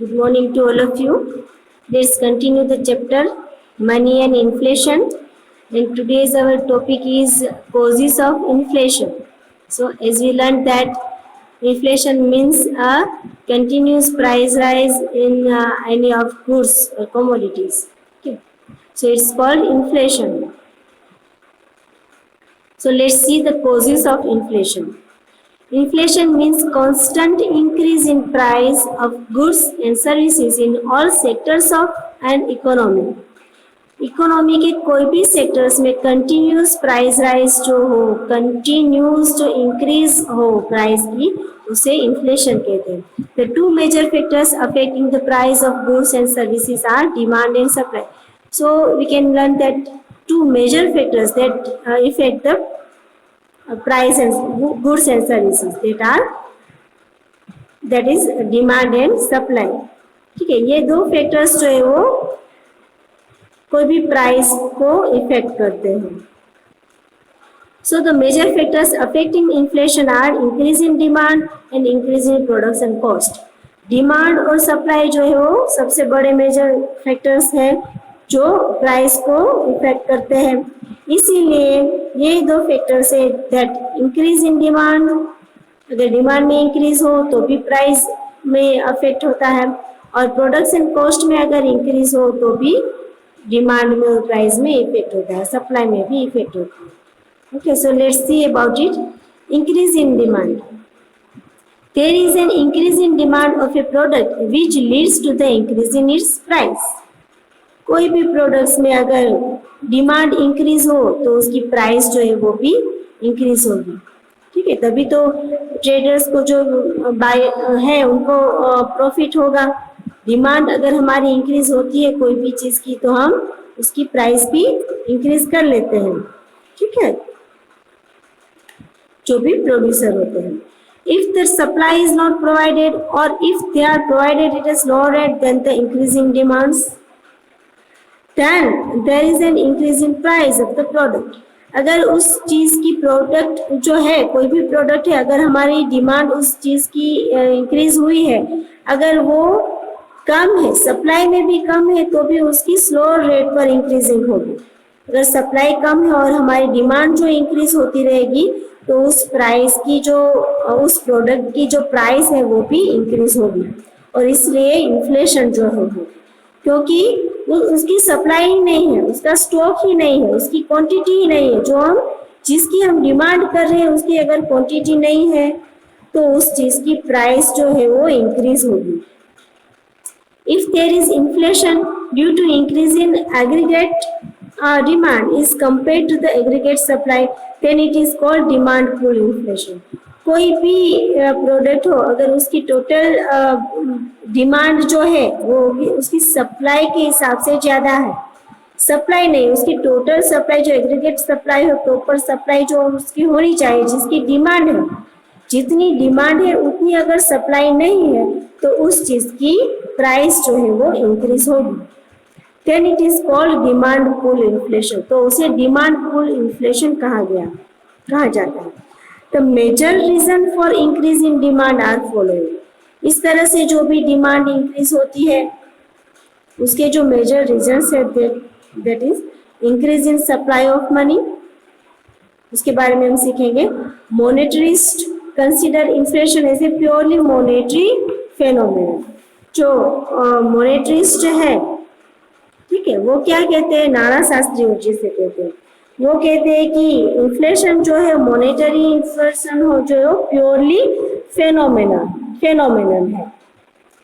Good morning to all of you. Let's continue the chapter Money and Inflation. And today's our topic is causes of inflation. So as we learned that inflation means a continuous price rise in any of goods or commodities. Okay. So it's called inflation. So let's see the causes of inflation. Inflation means constant increase in price of goods and services in all sectors of an economy. Economy के कोई भी sectors में continuous price rise जो हो, continuous जो increase हो price की, उसे इन्फ्लेशन कहते हैं. The two major factors affecting the price of goods and services are demand and supply. So we can learn that two major factors that affect the price and goods and services that is demand and supply. ठीक है, ये दो factors जो है वो कोई भी price को इफेक्ट करते हैं. So the major factors affecting inflation are increase in demand and increase in production cost. Demand और सप्लाई जो है वो सबसे बड़े मेजर फैक्टर्स हैं जो प्राइस को इफेक्ट करते हैं. इसीलिए ये दो फैक्टर्स है दैट इंक्रीज इन डिमांड, अगर डिमांड में इंक्रीज हो तो भी प्राइस में अफेक्ट होता है, और प्रोडक्शन कॉस्ट में अगर इंक्रीज हो तो भी डिमांड में और प्राइस में इफेक्ट होता है, सप्लाई में भी इफेक्ट होता है. Okay, so let's see about it. Increase in demand. There is an increase in demand of a product which leads to the increase in its price. कोई भी प्रोडक्ट्स में अगर डिमांड इंक्रीज हो तो उसकी प्राइस जो है वो भी इंक्रीज होगी. ठीक है, तभी तो ट्रेडर्स को जो बाय है उनको प्रॉफिट होगा. डिमांड अगर हमारी इंक्रीज होती है कोई भी चीज की तो हम उसकी प्राइस भी इंक्रीज कर लेते हैं. ठीक है, जो भी प्रोड्यूसर होते हैं. If the supply is not provided or if they are provided it is lower rate than the increasing demands, then there is an increase in price of the product. अगर उस चीज की प्रोडक्ट जो है, कोई भी प्रोडक्ट है, अगर हमारी डिमांड उस चीज की इंक्रीज हुई है, अगर वो कम है, सप्लाई में भी कम है, तो भी उसकी स्लो रेट पर इंक्रीजिंग होगी. अगर सप्लाई कम है और हमारी डिमांड जो इंक्रीज होती रहेगी तो उस प्राइस की जो उस प्रोडक्ट की जो प्राइस है वो भी इंक्रीज होगी. और इसलिए इन्फ्लेशन जो है वो, क्योंकि उसकी सप्लाई ही नहीं है, उसका स्टॉक ही नहीं है, उसकी क्वांटिटी ही नहीं है, जिसकी हम डिमांड कर रहे हैं उसकी अगर क्वांटिटी नहीं है तो उस चीज की प्राइस जो है वो इंक्रीज होगी. If there is inflation due to increase in aggregate demand is compared to the aggregate supply, then it is called demand pull inflation. कोई भी प्रोडक्ट हो, अगर उसकी टोटल डिमांड जो है वो उसकी सप्लाई के हिसाब से ज्यादा है, सप्लाई नहीं, उसकी टोटल सप्लाई जो एग्रीगेट सप्लाई हो, प्रॉपर सप्लाई जो उसकी होनी चाहिए, जिसकी डिमांड है, जितनी डिमांड है उतनी अगर सप्लाई नहीं है तो उस चीज की प्राइस जो है वो इंक्रीज होगी. Then it is called demand pull inflation. तो उसे डिमांड पुल इन्फ्लेशन कहा जाता है. The major reason for increase in demand are following. इस तरह से जो भी डिमांड इंक्रीज होती है उसके जो मेजर रीजंस है that is increase in supply of money. उसके बारे में हम सीखेंगे. Monetarist consider inflation as a purely monetary phenomenon. जो मॉनेटरिस्ट है, ठीक है, वो क्या कहते हैं, नाणा शास्त्री जिसे कहते हैं, वो कहते हैं कि इन्फ्लेशन जो है मॉनेटरी इन्फ्लेशन हो जो प्योरली फेनोमेनन है.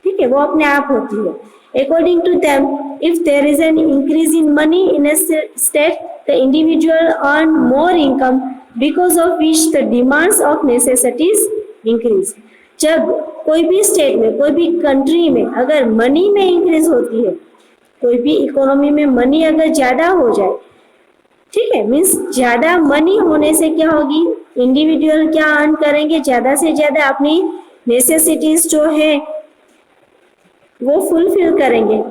ठीक है, वो अपने आप होती है. According to them, if there is an increase in money in a state, the individual earn more income because of which the demands of necessities increase. जब कोई भी स्टेट में, कोई भी कंट्री में अगर मनी में इंक्रीज होती है, कोई भी इकोनॉमी में मनी अगर ज्यादा हो जाए, ठीक है, मीन्स ज्यादा मनी होने से क्या होगी, इंडिविजुअल क्या अर्न करेंगे, ज्यादा से ज्यादा अपनी नेसेसिटीज जो है वो फुलफिल करेंगे.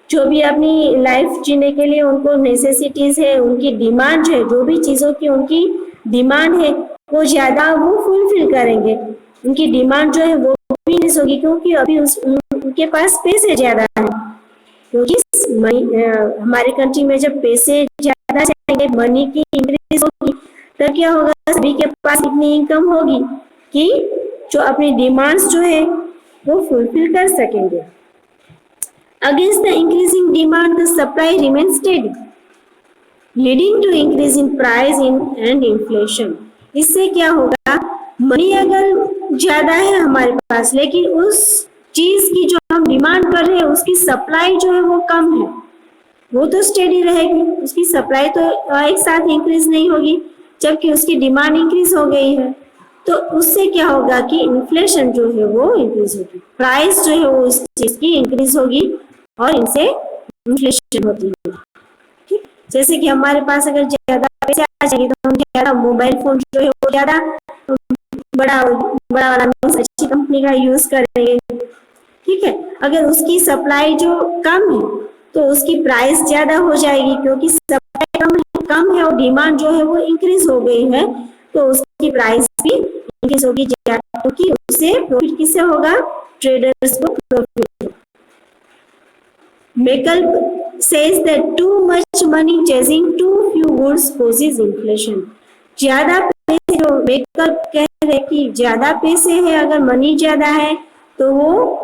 जो भी अपनी लाइफ जीने के लिए उनको नेसेसिटीज है, उनकी डिमांड है, जो भी चीजों की उनकी डिमांड है वो ज्यादा वो फुलफिल करेंगे. उनकी डिमांड जो है वो भी होगी क्योंकि अभी उनके पास पैसे ज्यादा है, क्योंकि हमारे कंट्री में जब पैसे ज्यादा जाएंगे, मनी की इंक्रीज होगी, तो क्या होगा, सभी के पास इतनी इनकम होगी कि जो अपनी डिमांड्स जो है वो फुलफिल कर सकेंगे। Against the increasing demand the supply remain steady, leading to increase in price in end inflation. इससे क्या होगा, मनी अगर ज्यादा है हमारे पास, लेकिन उस चीज की जो हम डिमांड कर रहे हैं उसकी सप्लाई जो है वो कम है, वो तो स्टेडी रहेगी, उसकी सप्लाई तो एक साथ इंक्रीज नहीं होगी, जबकि उसकी डिमांड इंक्रीज हो गई है। तो उससे क्या होगा कि इन्फ्लेशन जो है वो इंक्रीज होगी, प्राइस जो है वो उस चीज की इंक्रीज होगी और इनसे इन्फ्लेशन होती है। ठीक, जैसे कि हमारे पास अगर ज्यादा पैसे आ जाएंगे तो हम ज्यादा मोबाइल फोन जो है वो ज्यादा बड़ा बड़ा वाला मीन्स अच्छी कंपनी का यूज करेंगे। ठीक है, अगर उसकी सप्लाई जो कम है तो उसकी प्राइस ज्यादा हो जाएगी, क्योंकि सप्लाई कम है और डिमांड जो है वो इंक्रीज हो गई है, तो उसकी प्राइस भी इंक्रीज होगी ज्यादा, क्योंकि उससे प्रॉफिट किससे होगा, ट्रेडर्स को profit. Michael says that too much money chasing too few goods causes inflation. ज्यादा पैसे, जो मैकल कह रहे कि ज्यादा पैसे है, अगर मनी ज्यादा है तो वो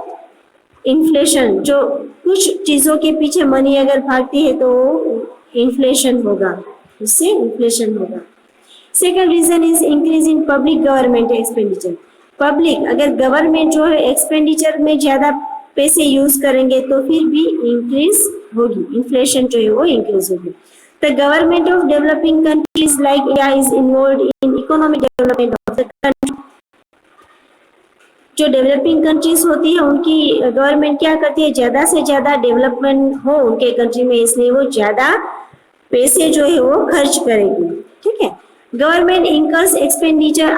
इन्फ्लेशन, जो कुछ चीजों के पीछे मनी अगर भागती है तो इन्फ्लेशन होगा, उससे इन्फ्लेशन होगा। Second reason is increase in public government expenditure. Public अगर गवर्नमेंट जो है एक्सपेंडिचर में ज्यादा पैसे यूज करेंगे तो फिर भी इंक्रीज होगी, इन्फ्लेशन जो है वो इंक्रीज होगी। The government of developing countries like India is involve in economic development of the country. जो डेवलपिंग कंट्रीज होती है उनकी गवर्नमेंट क्या करती है, ज्यादा से ज्यादा डेवलपमेंट हो उनके कंट्री में, इसलिए वो ज्यादा पैसे जो है वो खर्च करेगी। ठीक है, government incurs expenditure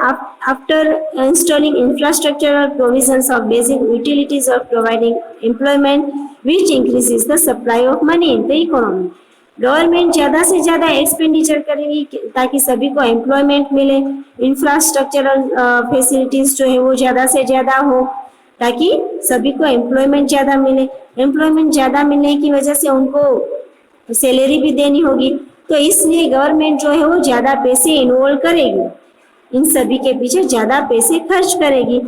after installing infrastructural provisions of basic utilities or providing employment which increases the supply of money in the economy। Government ज्यादा से ज्यादा एक्सपेंडिचर करेगी ताकि सभी को एम्प्लॉयमेंट मिले, इंफ्रास्ट्रक्चरल फैसिलिटीज जो है वो ज्यादा से ज्यादा हो ताकि सभी को एम्प्लॉयमेंट ज्यादा मिले। एम्प्लॉयमेंट ज्यादा मिलने की वजह से उनको सैलरी भी देनी होगी, तो इसलिए गवर्नमेंट जो है वो ज्यादा पैसे इन्वॉल्व करेगी, इन सभी के पीछे ज्यादा पैसे खर्च करेगी।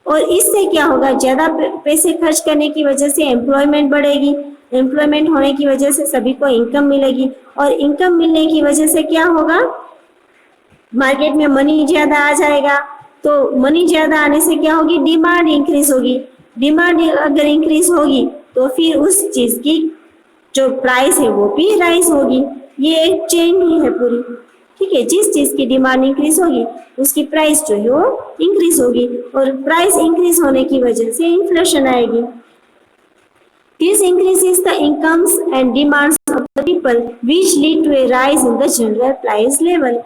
और इससे क्या होगा, ज्यादा पैसे खर्च करने की वजह से एम्प्लॉयमेंट बढ़ेगी, एम्प्लॉयमेंट होने की वजह से सभी को इनकम मिलेगी, और इनकम मिलने की वजह से क्या होगा, मार्केट में मनी ज्यादा आ जाएगा, तो मनी ज्यादा आने से क्या होगी, डिमांड इंक्रीज होगी। डिमांड अगर इंक्रीज होगी तो फिर उस चीज की जो प्राइस है वो भी राइज होगी। ये एक चेन ही है पूरी। ठीक है, जिस चीज की डिमांड इंक्रीज होगी उसकी प्राइस जो है वो इंक्रीज होगी, और प्राइस इंक्रीज होने की वजह से इन्फ्लेशन आएगी। This increases the incomes and demands of the people, which lead to a rise in the general price level.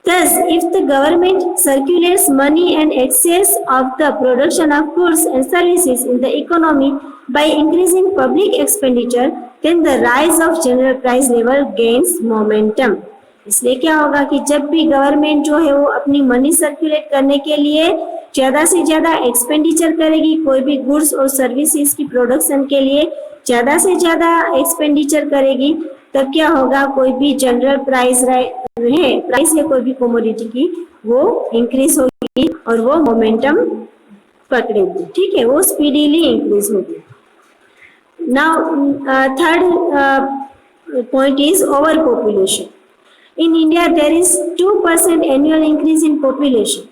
Thus, if the government circulates money and excess of the production of goods and services in the economy by increasing public expenditure, then the rise of general price level gains momentum. इसलिए क्या होगा कि जब भी government जो है वो अपनी मनी सर्कुलेट करने के लिए ज्यादा से ज्यादा एक्सपेंडिचर करेगी, कोई भी गुड्स और सर्विसेज की प्रोडक्शन के लिए ज्यादा से ज्यादा एक्सपेंडिचर करेगी, तब क्या होगा, कोई भी जनरल प्राइस है कोई भी कमोडिटी की वो इंक्रीज होगी और वो मोमेंटम पकड़ेगी। ठीक है, वो स्पीडीली इंक्रीज होगी। Now third point is over population. In India, there is 2% annual increase in population.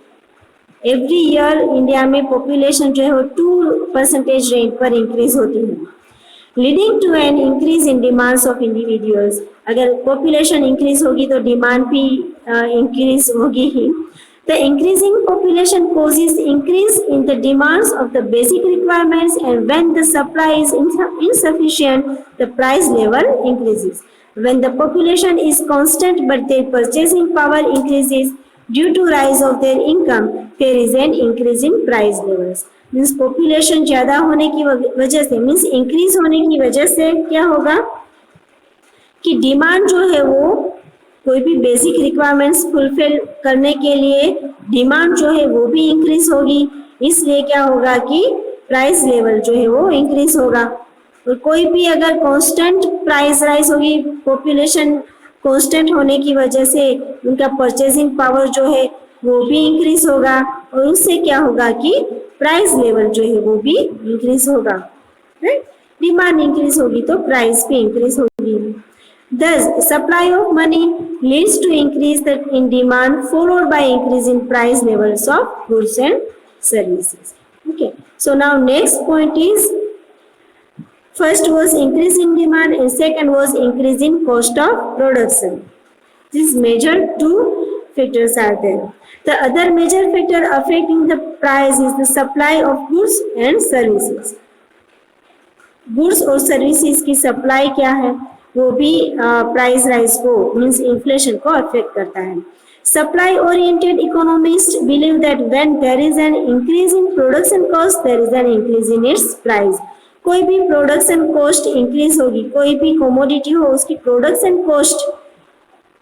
Every year, India में population जो है वो 2% rate पर increase होती है, leading to an increase in demands of individuals. अगर population increase होगी तो demand भी increase होगी ही। The increasing population causes increase in the demands of the basic requirements, and when the supply is insufficient, the price level increases. When the population is constant but their purchasing power increases due to rise of their income, there is an increase in price levels. Means population ज्यादा होने की वजह से, means increase होने की वजह से क्या होगा कि डिमांड जो है वो कोई भी बेसिक रिक्वायरमेंट्स फुलफिल करने के लिए डिमांड जो है वो भी इंक्रीज होगी। इसलिए क्या होगा कि प्राइस लेवल जो है वो इंक्रीज होगा। और कोई भी अगर कांस्टेंट प्राइस राइज होगी, पॉपुलेशन कांस्टेंट होने की वजह से उनका परचेजिंग पावर जो है वो भी इंक्रीज होगा, और उससे क्या होगा कि प्राइस लेवल जो है वो भी इंक्रीज होगा, राइट। डिमांड इंक्रीज होगी तो प्राइस भी इंक्रीज होगी। Thus, supply of money leads to increase in demand, followed by increase in price levels of goods and services. Okay. So now next point is, first was increase in demand and second was increase in cost of production. These major two factors are there. The other major factor affecting the price is the supply of goods and services. Goods और services की supply क्या है वो भी price rise को means inflation को affect करता है। Supply oriented economist believe that when there is an increase in production cost there is an increase in its price. कोई भी प्रोडक्शन कॉस्ट इंक्रीज होगी, कोई भी कमोडिटी हो उसकी प्रोडक्शन कॉस्ट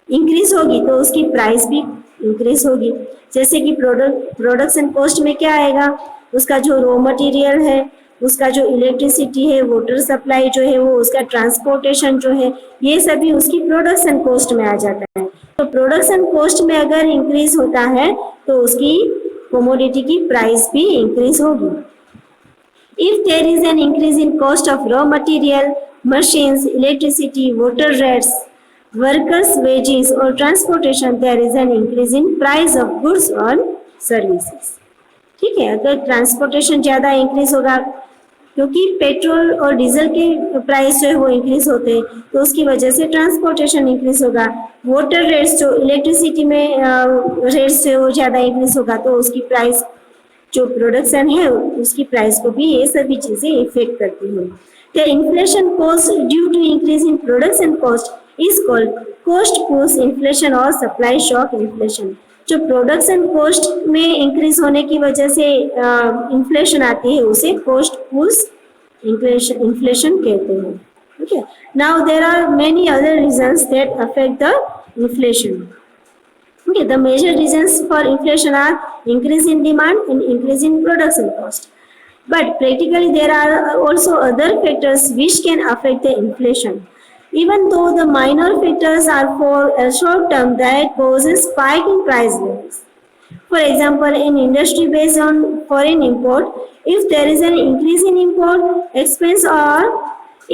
इंक्रीज होगी तो उसकी प्राइस भी इंक्रीज होगी। जैसे कि प्रोडक्शन कॉस्ट में क्या आएगा, उसका जो रॉ मटेरियल है, उसका जो इलेक्ट्रिसिटी है, वाटर सप्लाई जो है वो, उसका ट्रांसपोर्टेशन जो है, ये सभी उसकी प्रोडक्शन कॉस्ट में आ जाता है। तो प्रोडक्शन कॉस्ट में अगर इंक्रीज होता है तो उसकी कमोडिटी की प्राइस भी इंक्रीज होगी। If there is an increase in cost of raw material, machines, electricity, water rates, workers wages और transportation, there is an increase in price of goods और सर्विसेज। ठीक है, अगर ट्रांसपोर्टेशन ज्यादा इंक्रीज होगा क्योंकि पेट्रोल और डीजल के प्राइस जो है वो इंक्रीज होते हैं तो उसकी वजह से ट्रांसपोर्टेशन इंक्रीज होगा। वाटर रेट्स जो इलेक्ट्रिसिटी में रेट्स है वो ज्यादा इंक्रीज होगा तो उसकी प्राइस जो प्रोडक्शन है उसकी प्राइस को भी ये सभी चीजें इफेक्ट करती हैं। The inflation cost due to increase in production cost is called cost push inflation और सप्लाई शॉक इन्फ्लेशन। जो प्रोडक्शन कॉस्ट में इंक्रीज होने की वजह से इन्फ्लेशन आती है उसे कॉस्ट पुश इन्फ्लेशन कहते हैं। Okay, now there are many other reasons that affect the inflation. Okay, the major reasons for inflation are increase in demand and increase in production cost. But practically there are also other factors which can affect the inflation. Even though the minor factors are for a short term that causes spike in price levels. For example, in industry based on foreign import, if there is an increase in import expense or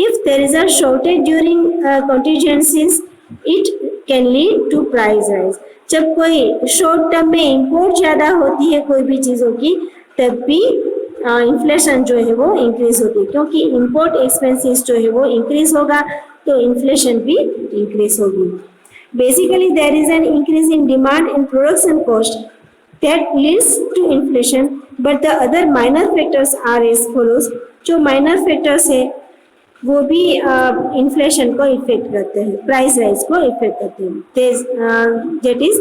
if there is a shortage during contingencies, it can lead to price rise. जब कोई short term में import ज्यादा होती है कोई भी चीजों की तब भी इन्फ्लेशन जो है वो इंक्रीज होती है, क्योंकि इंपोर्ट एक्सपेंसेस जो है वो इंक्रीज होगा तो इन्फ्लेशन भी इंक्रीज होगी। Basically there is an increase in demand and production cost that leads to inflation, but the other minor factors are as follows. जो माइनर फैक्टर्स है वो भी इन्फ्लेशन को इफेक्ट करते हैं, प्राइस राइज को इफेक्ट करते हैं। That is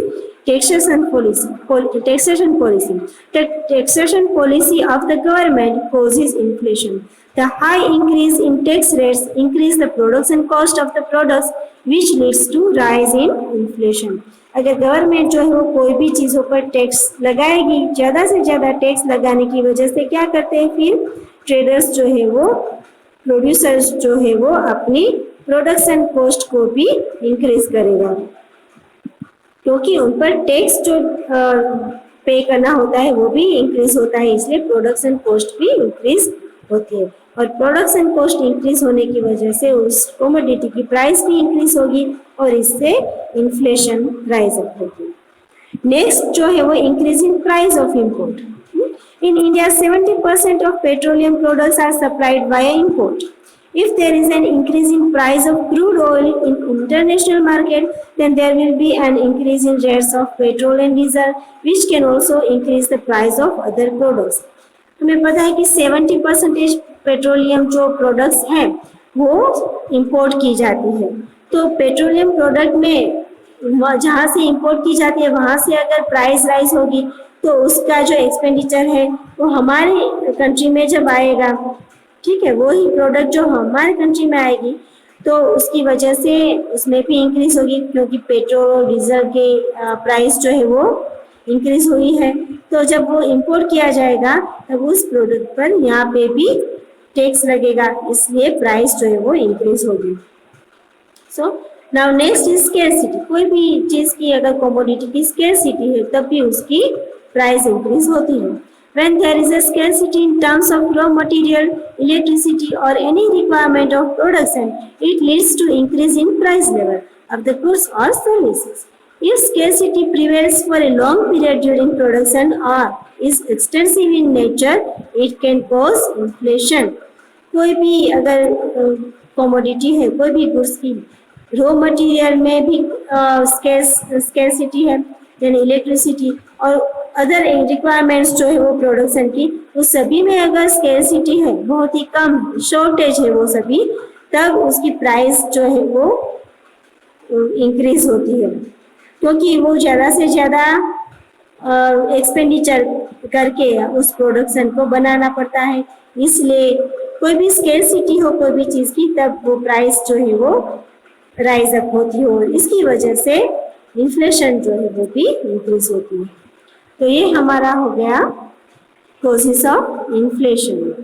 taxation policy. Taxation policy of the government causes inflation. The high increase in tax rates increase the production cost of the products, which leads to rise in inflation. अगर government जो है वो कोई भी चीजों पर tax लगाएगी, ज्यादा से ज्यादा टैक्स लगाने की वजह से क्या करते हैं फिर ट्रेडर्स जो है वो, प्रोड्यूसर्स जो है वो अपनी प्रोडक्शन कॉस्ट को भी इंक्रीज करेगा, क्योंकि उन पर टैक्स जो पे करना होता है वो भी इंक्रीज होता है, इसलिए प्रोडक्शन कॉस्ट भी इंक्रीज होती है। और प्रोडक्शन कॉस्ट इंक्रीज होने की वजह से उस कमोडिटी की प्राइस भी इंक्रीज होगी और इससे इन्फ्लेशन राइज अप होगी। नेक्स्ट जो है वो increase in price of import. In India, 70% of petroleum products are supplied via import. If there is an increase in price of crude oil in international market, then there will be an increase in rates of petrol and diesel, which can also increase the price of other products. हमें पता है कि 70% petroleum जो products हैं वो import की जाती है, तो पेट्रोलियम प्रोडक्ट में जहाँ से इंपोर्ट की जाती है वहाँ से अगर प्राइस राइज होगी तो उसका जो एक्सपेंडिचर है वो हमारे कंट्री में जब आएगा, ठीक है, वही प्रोडक्ट जो हमारे कंट्री में आएगी तो उसकी वजह से उसमें भी इंक्रीज होगी, क्योंकि पेट्रोल और डीजल के प्राइस जो है वो इंक्रीज हुई है, तो जब वो इंपोर्ट किया जाएगा तब उस प्रोडक्ट पर यहाँ पे भी टैक्स लगेगा, इसलिए प्राइस जो है वो इंक्रीज होगी। So now next is scarcity. कोई भी चीज की अगर कमोडिटी की स्केर्सिटी है तब भी उसकी प्राइस इंक्रीज होती है। When there is a scarcity in terms of raw material, electricity or any requirement of production, it leads to increase in price level of the goods or services. If scarcity prevails for a long period during production or is extensive in nature, it can cause inflation. कोई भी अगर commodity है, कोई भी goods की raw material में भी scarcity है, देन इलेक्ट्रिसिटी और अदर रिक्वायरमेंट्स जो है वो प्रोडक्शन की, उस सभी में अगर स्केर्सिटी है, बहुत ही कम शॉर्टेज है वो सभी, तब उसकी प्राइस जो है वो इंक्रीज होती है, क्योंकि वो ज़्यादा से ज़्यादा एक्सपेंडिचर करके उस प्रोडक्शन को बनाना पड़ता है। इसलिए कोई भी स्केर्सिटी हो कोई भी चीज़ की, तब वो प्राइस जो है वो राइज अप होती है और इसकी वजह से इन्फ्लेशन जो है वो भी इंक्रीज होती है। तो ये हमारा हो गया कॉजेस ऑफ इन्फ्लेशन।